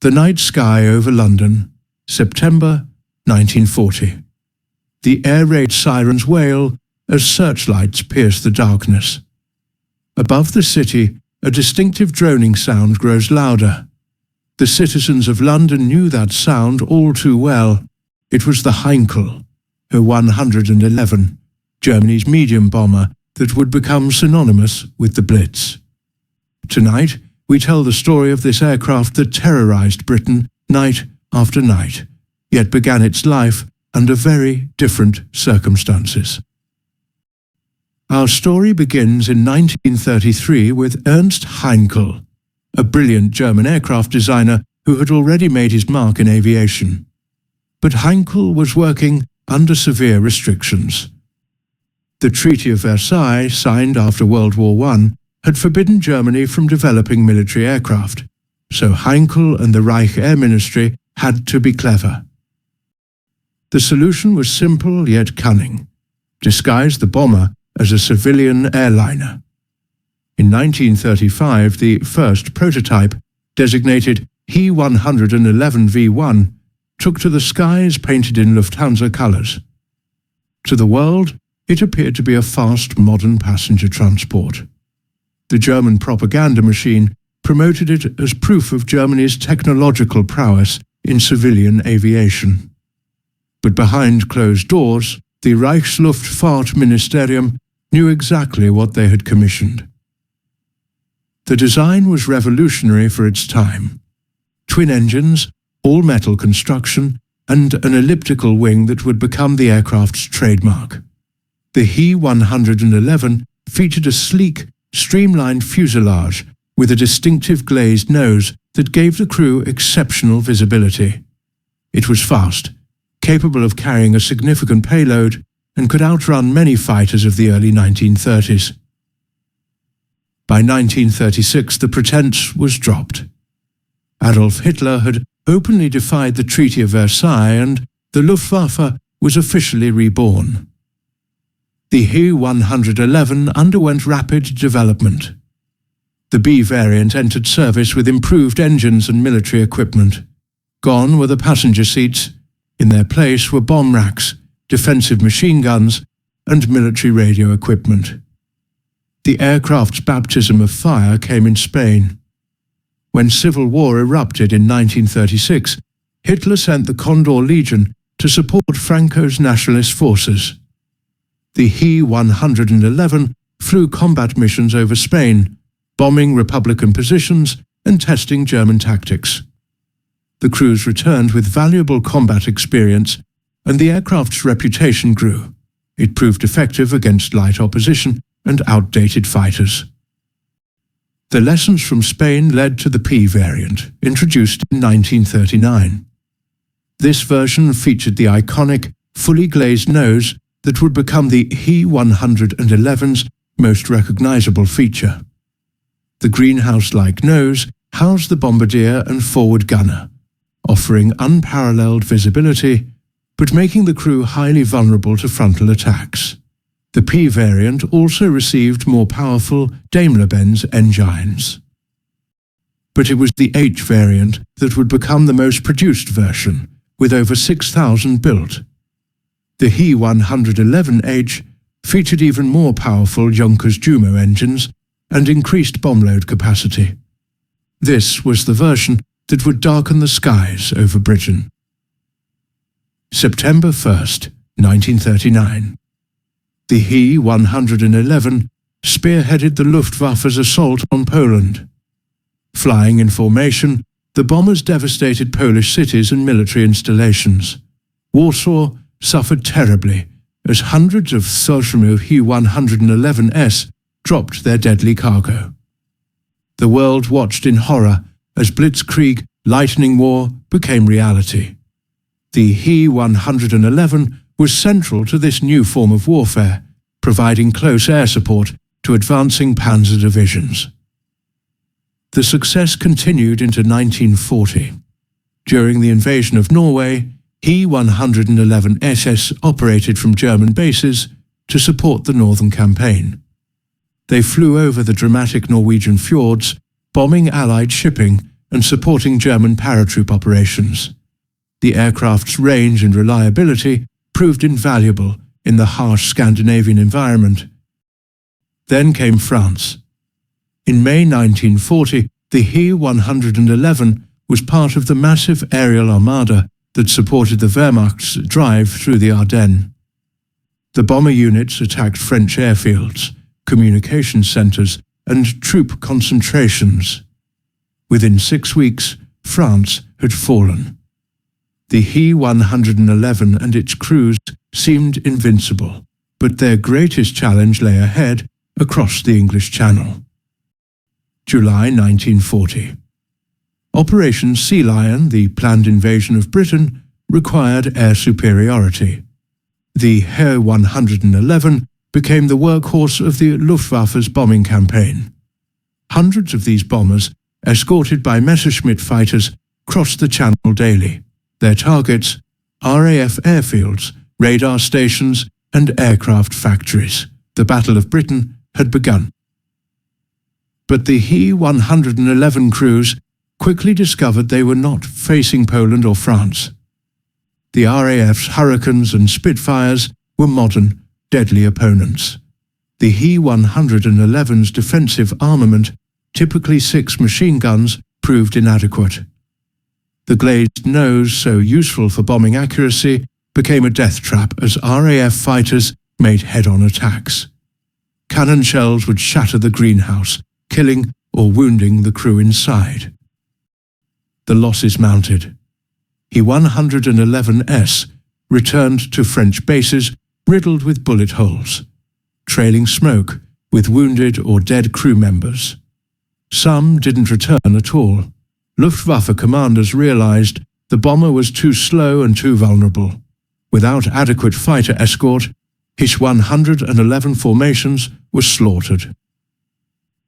The night sky over London, September 1940. The air raid sirens wail as searchlights pierce the darkness. Above the city, a distinctive droning sound grows louder. The citizens of London knew that sound all too well. It was the Heinkel He 111, Germany's medium bomber that would become synonymous with the Blitz. Tonight, we tell the story of this aircraft that terrorized Britain night after night, yet began its life under very different circumstances. Our story begins in 1933 with Ernst Heinkel, a brilliant German aircraft designer who had already made his mark in aviation. But Heinkel was working under severe restrictions. The Treaty of Versailles, signed after World War I, had forbidden Germany from developing military aircraft, so Heinkel and the Reich Air Ministry had to be clever. The solution was simple yet cunning: disguise the bomber as a civilian airliner. In 1935, the first prototype, designated He 111 V1, took to the skies painted in Lufthansa colours. To the world, it appeared to be a fast, modern passenger transport. The German propaganda machine promoted it as proof of Germany's technological prowess in civilian aviation. But behind closed doors, the Reichsluftfahrtministerium knew exactly what they had commissioned. The design was revolutionary for its time. Twin engines, all-metal construction, and an elliptical wing that would become the aircraft's trademark. The He 111 featured a sleek, streamlined fuselage with a distinctive glazed nose that gave the crew exceptional visibility. It was fast, capable of carrying a significant payload, and could outrun many fighters of the early 1930s. By 1936, the pretense was dropped. Adolf Hitler had openly defied the Treaty of Versailles, and the Luftwaffe was officially reborn. The He 111 underwent rapid development. The B variant entered service with improved engines and military equipment. Gone were the passenger seats. In their place were bomb racks, defensive machine guns, and military radio equipment. The aircraft's baptism of fire came in Spain. When civil war erupted in 1936, Hitler sent the Condor Legion to support Franco's nationalist forces. The He 111 flew combat missions over Spain, bombing Republican positions and testing German tactics. The crews returned with valuable combat experience, and the aircraft's reputation grew. It proved effective against light opposition and outdated fighters. The lessons from Spain led to the P variant, introduced in 1939. This version featured the iconic, fully glazed nose that would become the He 111's most recognizable feature. The greenhouse-like nose housed the bombardier and forward gunner, offering unparalleled visibility, but making the crew highly vulnerable to frontal attacks. The P variant also received more powerful Daimler-Benz engines. But it was the H variant that would become the most produced version, with over 6,000 built. The He 111H featured even more powerful Junkers-Jumo engines and increased bomb load capacity. This was the version that would darken the skies over Britain. September 1st, 1939. The He 111 spearheaded the Luftwaffe's assault on Poland. Flying in formation, the bombers devastated Polish cities and military installations. Warsaw suffered terribly as hundreds of Sojumu He 111s dropped their deadly cargo. The world watched in horror as Blitzkrieg, lightning war, became reality. The He 111 was central to this new form of warfare, providing close air support to advancing panzer divisions. The success continued into 1940. During the invasion of Norway, He 111 SS operated from German bases to support the northern campaign. They flew over the dramatic Norwegian fjords, bombing Allied shipping and supporting German paratroop operations. The aircraft's range and reliability proved invaluable in the harsh Scandinavian environment. Then came France. In May 1940, the He 111 was part of the massive aerial armada that supported the Wehrmacht's drive through the Ardennes. The bomber units attacked French airfields, communication centres, and troop concentrations. Within 6 weeks, France had fallen. The He 111 and its crews seemed invincible, but their greatest challenge lay ahead across the English Channel. July 1940. Operation Sea Lion, the planned invasion of Britain, required air superiority. The He 111 became the workhorse of the Luftwaffe's bombing campaign. Hundreds of these bombers, escorted by Messerschmitt fighters, crossed the Channel daily. Their targets, RAF airfields, radar stations, and aircraft factories. The Battle of Britain had begun. But the He 111 crews quickly discovered they were not facing Poland or France. The RAF's Hurricanes and Spitfires were modern, deadly opponents. The He 111's defensive armament, typically 6 machine guns, proved inadequate. The glazed nose, so useful for bombing accuracy, became a death trap as RAF fighters made head-on attacks. Cannon shells would shatter the greenhouse, killing or wounding the crew inside. The losses mounted. He 111S returned to French bases riddled with bullet holes, trailing smoke with wounded or dead crew members. Some didn't return at all. Luftwaffe commanders realized the bomber was too slow and too vulnerable. Without adequate fighter escort, his 111 formations were slaughtered.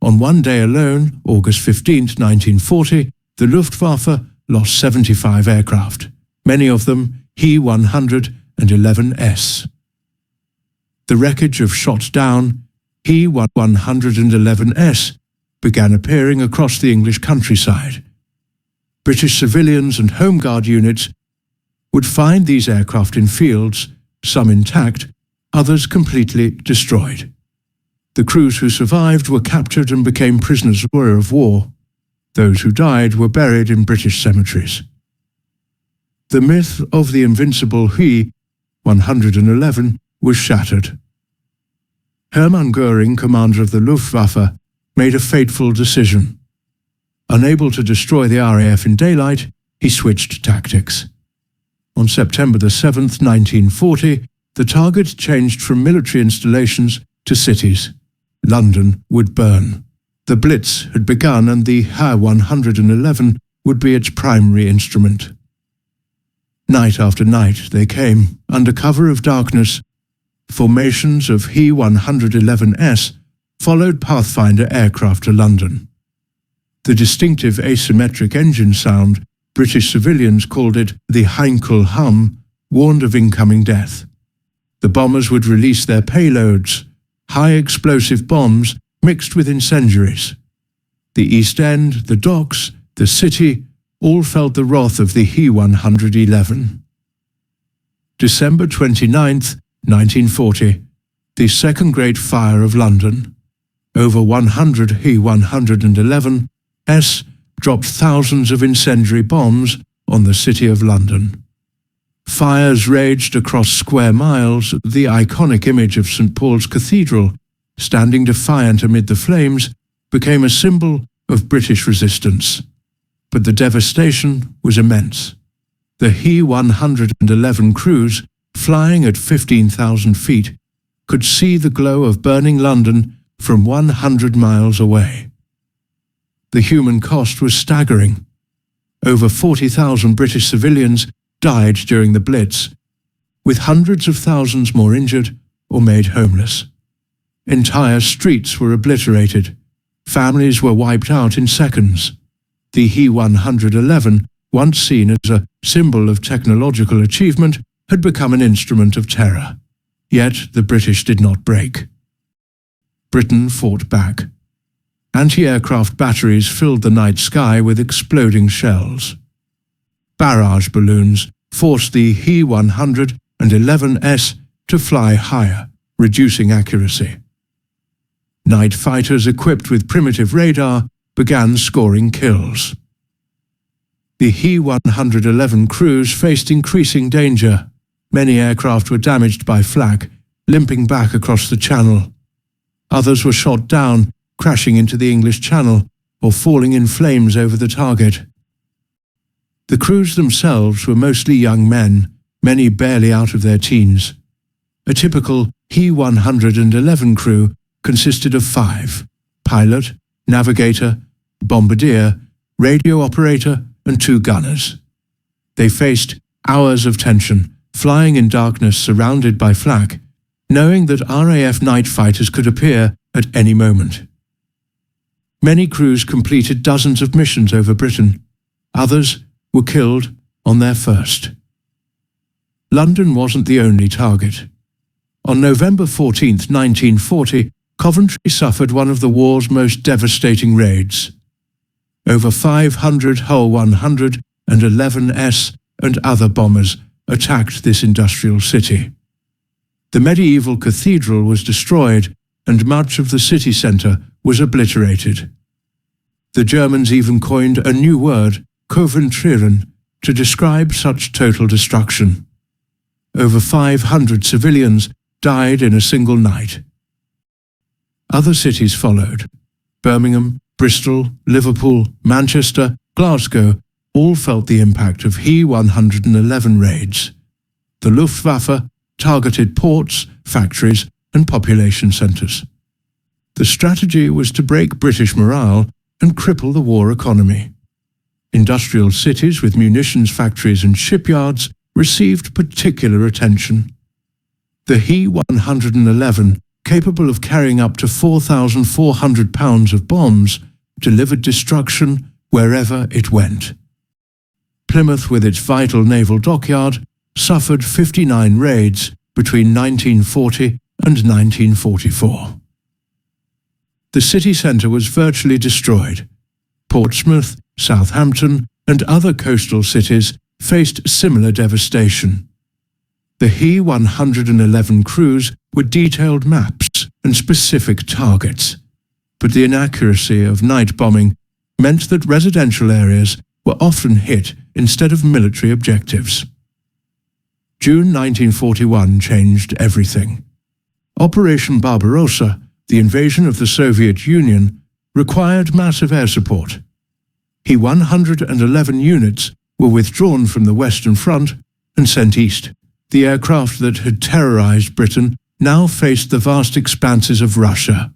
On one day alone, August 15, 1940, the Luftwaffe lost 75 aircraft, many of them He 111S. The wreckage of shot down He 111S began appearing across the English countryside. British civilians and Home Guard units would find these aircraft in fields, some intact, others completely destroyed. The crews who survived were captured and became prisoners of war. Those who died were buried in British cemeteries. The myth of the invincible He 111 was shattered. Hermann Göring, commander of the Luftwaffe, made a fateful decision. Unable to destroy the RAF in daylight, he switched tactics. On September 7, 1940, the target changed from military installations to cities. London would burn. The Blitz had begun and the He 111 would be its primary instrument. Night after night they came, under cover of darkness. Formations of He 111S followed Pathfinder aircraft to London. The distinctive asymmetric engine sound, British civilians called it the Heinkel hum, warned of incoming death. The bombers would release their payloads, high explosive bombs mixed with incendiaries. The East End, the docks, the city, all felt the wrath of the He 111. December 29, 1940, the second great fire of London. Over 100 He 111S dropped thousands of incendiary bombs on the City of London. Fires raged across square miles. The iconic image of St. Paul's Cathedral, standing defiant amid the flames, became a symbol of British resistance. But the devastation was immense. The He 111 crews, flying at 15,000 feet, could see the glow of burning London from 100 miles away. The human cost was staggering. Over 40,000 British civilians died during the Blitz, with hundreds of thousands more injured or made homeless. Entire streets were obliterated. Families were wiped out in seconds. The He 111, once seen as a symbol of technological achievement, had become an instrument of terror. Yet the British did not break. Britain fought back. anti-aircraft batteries filled the night sky with exploding shells. Barrage balloons forced the He 111S to fly higher, reducing accuracy. Night fighters equipped with primitive radar began scoring kills. The He 111 crews faced increasing danger. Many aircraft were damaged by flak, limping back across the Channel. Others were shot down, crashing into the English Channel or falling in flames over the target. The crews themselves were mostly young men, many barely out of their teens. A typical He 111 crew consisted of 5: pilot, navigator, bombardier, radio operator, and 2 gunners. They faced hours of tension, flying in darkness surrounded by flak, knowing that RAF night fighters could appear at any moment. Many crews completed dozens of missions over Britain. Others were killed on their first. London wasn't the only target. On November 14, 1940, Coventry suffered one of the war's most devastating raids. Over 500 Hull 111S and other bombers attacked this industrial city. The medieval cathedral was destroyed, and much of the city centre was obliterated. The Germans even coined a new word, Coventrieren, to describe such total destruction. Over 500 civilians died in a single night. Other cities followed. Birmingham, Bristol, Liverpool, Manchester, Glasgow all felt the impact of He 111 raids. The Luftwaffe targeted ports, factories, and population centres. The strategy was to break British morale and cripple the war economy. Industrial cities with munitions factories and shipyards received particular attention. The He 111, capable of carrying up to 4,400 pounds of bombs, delivered destruction wherever it went. Plymouth, with its vital naval dockyard, suffered 59 raids between 1940 and 1944. The city centre was virtually destroyed. Portsmouth, Southampton, and other coastal cities faced similar devastation. The He 111 crews were detailed maps and specific targets, but the inaccuracy of night bombing meant that residential areas were often hit instead of military objectives. June 1941 changed everything. Operation Barbarossa, the invasion of the Soviet Union, required massive air support. He 111 units were withdrawn from the Western Front and sent east. The aircraft that had terrorized Britain now faced the vast expanses of Russia.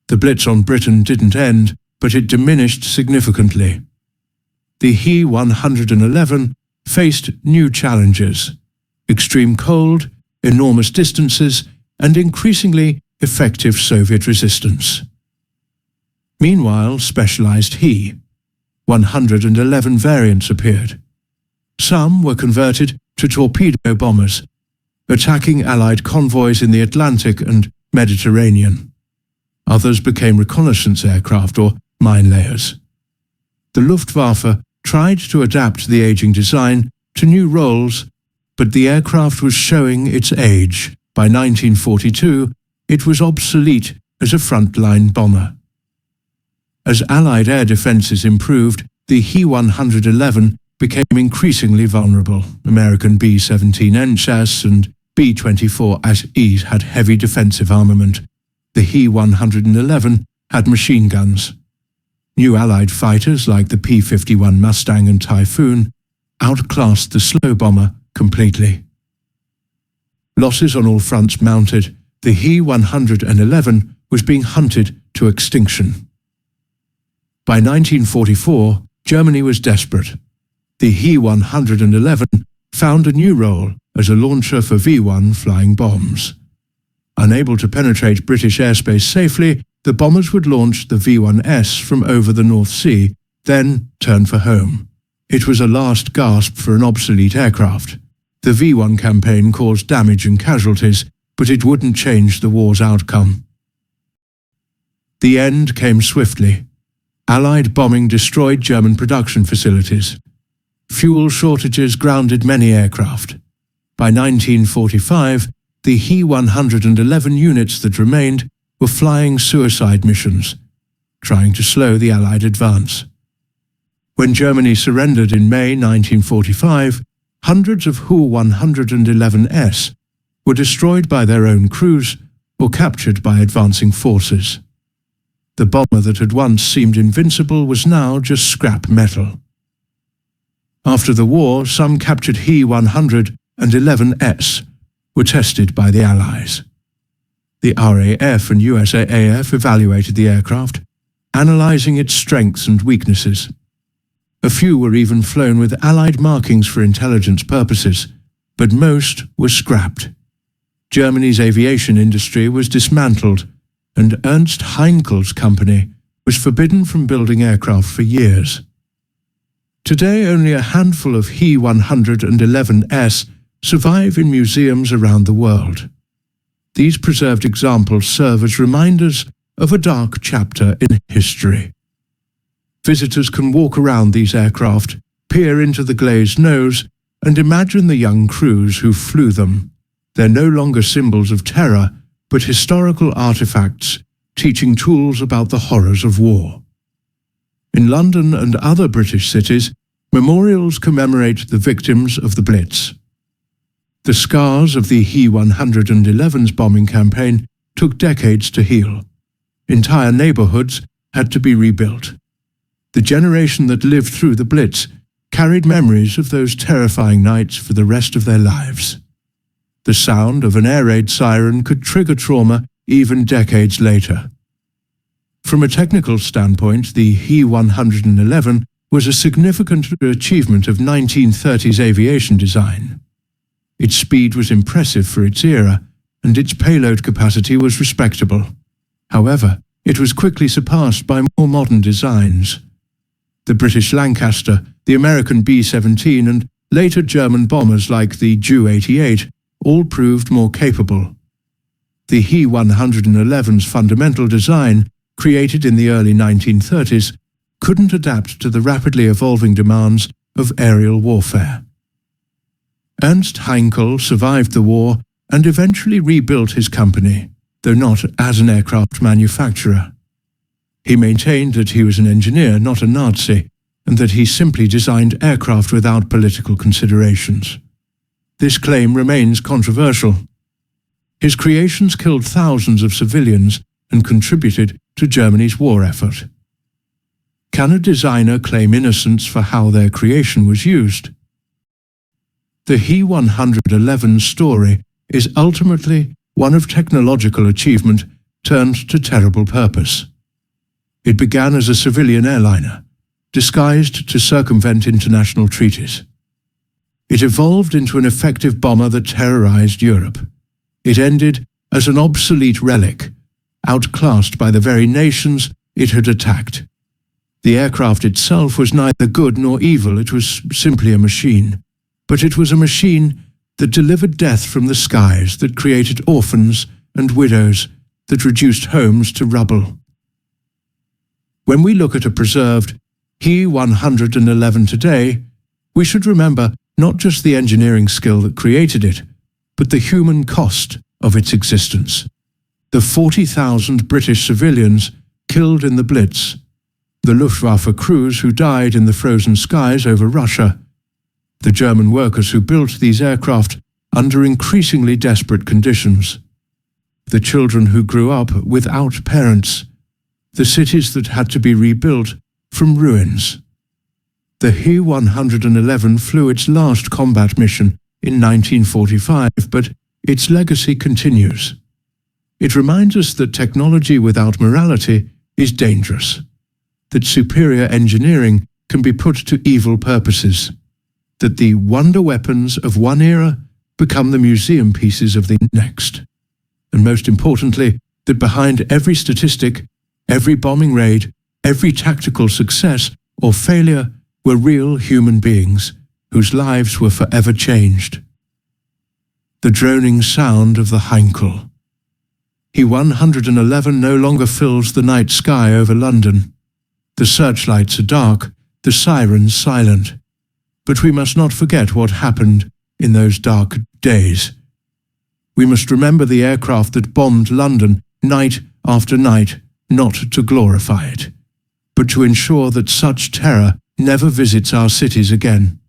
The Blitz on Britain didn't end, but it diminished significantly. The He 111 faced new challenges: extreme cold, enormous distances, and increasingly effective Soviet resistance. Meanwhile, specialized He 111 variants appeared. Some were converted to torpedo bombers, attacking Allied convoys in the Atlantic and Mediterranean. Others became reconnaissance aircraft or mine layers. The Luftwaffe tried to adapt the aging design to new roles, but the aircraft was showing its age. By 1942, it was obsolete as a frontline bomber. As Allied air defences improved, the He 111 became increasingly vulnerable. American B-17 NCAS and B-24AS had heavy defensive armament. The He 111 had machine guns. New Allied fighters like the P-51 Mustang and Typhoon outclassed the slow bomber completely. Losses on all fronts mounted. The He 111 was being hunted to extinction. By 1944, Germany was desperate. The He 111 found a new role as a launcher for V-1 flying bombs. Unable to penetrate British airspace safely, the bombers would launch the V-1S from over the North Sea, then turn for home. It was a last gasp for an obsolete aircraft. The V-1 campaign caused damage and casualties, but it wouldn't change the war's outcome. The end came swiftly. Allied bombing destroyed German production facilities. Fuel shortages grounded many aircraft. By 1945, the He-111 units that remained were flying suicide missions, trying to slow the Allied advance. When Germany surrendered in May 1945, hundreds of Hu-111s were destroyed by their own crews or captured by advancing forces. The bomber that had once seemed invincible was now just scrap metal. After the war, some captured He-111s were tested by the Allies. The RAF and USAAF evaluated the aircraft, analyzing its strengths and weaknesses. A few were even flown with Allied markings for intelligence purposes, but most were scrapped. Germany's aviation industry was dismantled, and Ernst Heinkel's company was forbidden from building aircraft for years. Today, only a handful of He-111s survive in museums around the world. These preserved examples serve as reminders of a dark chapter in history. Visitors can walk around these aircraft, peer into the glazed nose, and imagine the young crews who flew them. They're no longer symbols of terror, but historical artifacts teaching tools about the horrors of war. In London and other British cities, memorials commemorate the victims of the Blitz. The scars of the He-111's bombing campaign took decades to heal. Entire neighborhoods had to be rebuilt. The generation that lived through the Blitz carried memories of those terrifying nights for the rest of their lives. The sound of an air raid siren could trigger trauma even decades later. From a technical standpoint, the He-111 was a significant achievement of 1930s aviation design. Its speed was impressive for its era, and its payload capacity was respectable. However, it was quickly surpassed by more modern designs. The British Lancaster, the American B-17, and later German bombers like the Ju-88 all proved more capable. The He-111's fundamental design, created in the early 1930s, couldn't adapt to the rapidly evolving demands of aerial warfare. Ernst Heinkel survived the war and eventually rebuilt his company, though not as an aircraft manufacturer. He maintained that he was an engineer, not a Nazi, and that he simply designed aircraft without political considerations. This claim remains controversial. His creations killed thousands of civilians and contributed to Germany's war effort. Can a designer claim innocence for how their creation was used? The He-111's story is ultimately one of technological achievement turned to terrible purpose. It began as a civilian airliner, disguised to circumvent international treaties. It evolved into an effective bomber that terrorized Europe. It ended as an obsolete relic, outclassed by the very nations it had attacked. The aircraft itself was neither good nor evil, it was simply a machine. But it was a machine that delivered death from the skies, that created orphans and widows, that reduced homes to rubble. When we look at a preserved He-111 today, we should remember not just the engineering skill that created it, but the human cost of its existence. The 40,000 British civilians killed in the Blitz, the Luftwaffe crews who died in the frozen skies over Russia, the German workers who built these aircraft under increasingly desperate conditions, the children who grew up without parents, the cities that had to be rebuilt from ruins. The He-111 flew its last combat mission in 1945, but its legacy continues. It reminds us that technology without morality is dangerous, that superior engineering can be put to evil purposes, that the wonder weapons of one era become the museum pieces of the next, and most importantly, that behind every statistic, every bombing raid, every tactical success or failure were real human beings whose lives were forever changed. The droning sound of the Heinkel. He 111 no longer fills the night sky over London. The searchlights are dark, the sirens silent. But we must not forget what happened in those dark days. We must remember the aircraft that bombed London night after night, not to glorify it, but to ensure that such terror never visits our cities again.